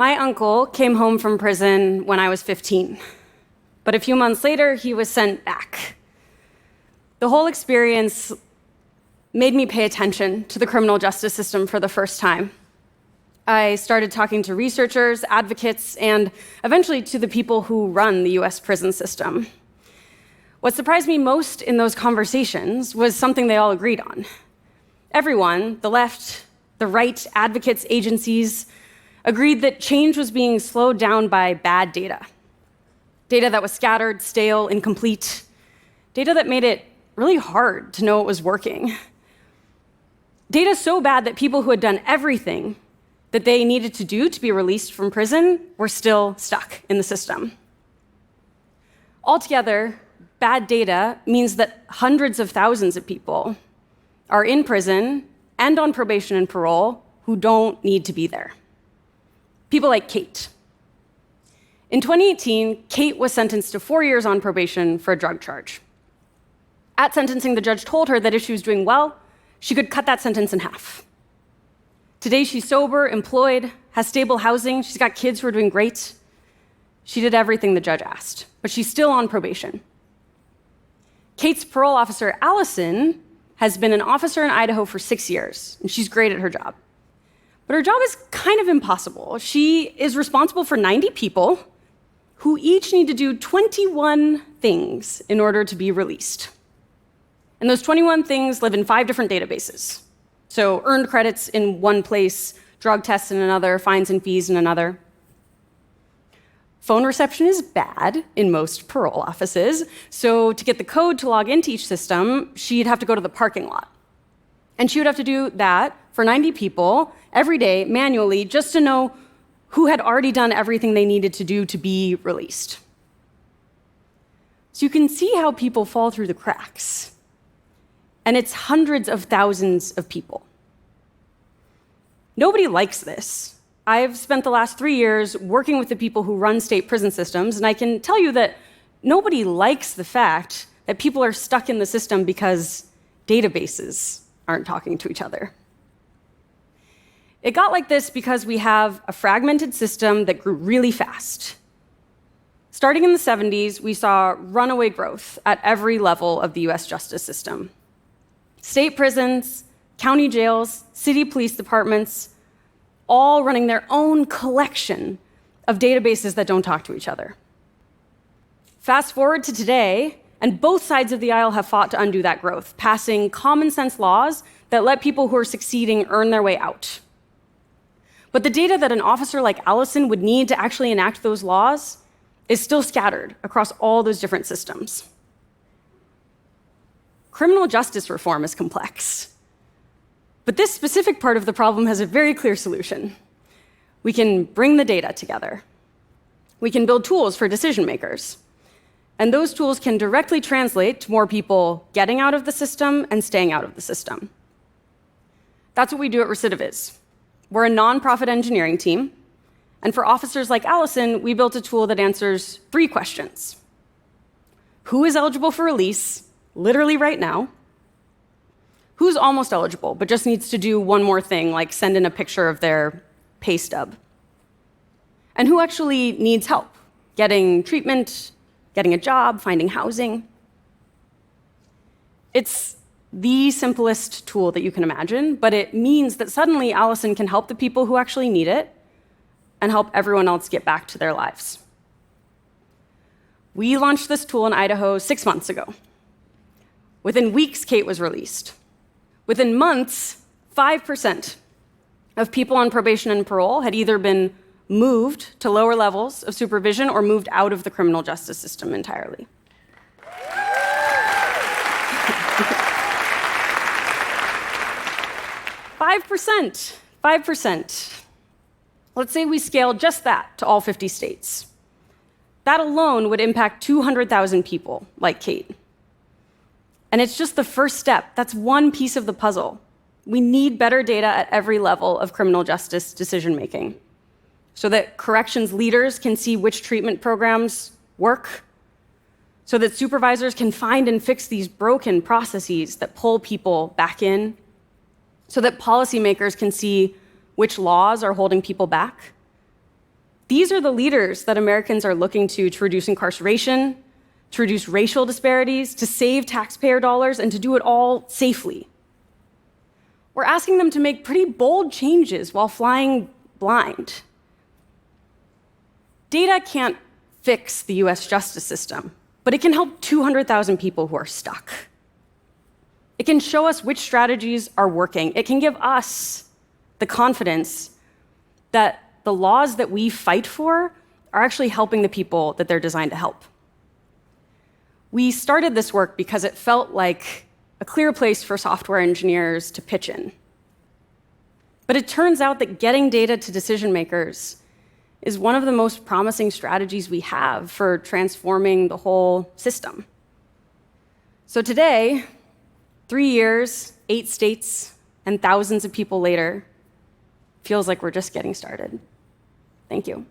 My uncle came home from prison when I was 15, but a few months later, he was sent back. The whole experience made me pay attention to the criminal justice system for the first time. I started talking to researchers, advocates, and eventually to the people who run the US prison system. What surprised me most in those conversations was something they all agreed on. Everyone, the left, the right, advocates, agencies, agreed that change was being slowed down by bad data. Data that was scattered, stale, incomplete. Data that made it really hard to know what was working. Data so bad that people who had done everything that they needed to do to be released from prison were still stuck in the system. Altogether, bad data means that hundreds of thousands of people are in prison and on probation and parole who don't need to be there. People like Kate. In 2018, Kate was sentenced to 4 years on probation for a drug charge. At sentencing, the judge told her that if she was doing well, she could cut that sentence in half. Today, she's sober, employed, has stable housing, she's got kids who are doing great. She did everything the judge asked, but she's still on probation. Kate's parole officer, Allison, has been an officer in Idaho for 6 years, and she's great at her job. But her job is kind of impossible. She is responsible for 90 people who each need to do 21 things in order to be released. And those 21 things live in 5 different databases. So earned credits in one place, drug tests in another, fines and fees in another. Phone reception is bad in most parole offices, so to get the code to log into each system, she'd have to go to the parking lot. And she would have to do that for 90 people every day manually just to know who had already done everything they needed to do to be released. So you can see how people fall through the cracks. And it's hundreds of thousands of people. Nobody likes this. I've spent the last 3 years working with the people who run state prison systems, and I can tell you that nobody likes the fact that people are stuck in the system because databases aren't talking to each other. It got like this because we have a fragmented system that grew really fast. Starting in the 70s, we saw runaway growth at every level of the US justice system. State prisons, county jails, city police departments, all running their own collection of databases that don't talk to each other. Fast forward to today, and both sides of the aisle have fought to undo that growth, passing common sense laws that let people who are succeeding earn their way out. But the data that an officer like Allison would need to actually enact those laws is still scattered across all those different systems. Criminal justice reform is complex. But this specific part of the problem has a very clear solution. We can bring the data together. We can build tools for decision makers. And those tools can directly translate to more people getting out of the system and staying out of the system. That's what we do at Recidiviz. We're a nonprofit engineering team. And for officers like Allison, we built a tool that answers 3 questions. Who is eligible for release, literally right now? Who's almost eligible, but just needs to do one more thing, like send in a picture of their pay stub? And who actually needs help getting treatment, getting a job, finding housing? It's the simplest tool that you can imagine, but it means that suddenly Allison can help the people who actually need it and help everyone else get back to their lives. We launched this tool in Idaho 6 months ago. Within weeks, Kate was released. Within months, 5% of people on probation and parole had either been moved to lower levels of supervision or moved out of the criminal justice system entirely. 5%. 5%. Let's say we scale just that to all 50 states. That alone would impact 200,000 people like Kate. And it's just the first step. That's one piece of the puzzle. We need better data at every level of criminal justice decision-making so that corrections leaders can see which treatment programs work, so that supervisors can find and fix these broken processes that pull people back in, so that policymakers can see which laws are holding people back, These are the leaders that Americans are looking to reduce incarceration, to reduce racial disparities, to save taxpayer dollars, and to do it all safely. We're asking them to make pretty bold changes while flying blind. Data can't fix the US justice system, but it can help 200,000 people who are stuck. It can show us which strategies are working. It can give us the confidence that the laws that we fight for are actually helping the people that they're designed to help. We started this work because it felt like a clear place for software engineers to pitch in. But it turns out that getting data to decision makers is one of the most promising strategies we have for transforming the whole system. So today, 3 years, 8 states, and thousands of people later, feels like we're just getting started. Thank you.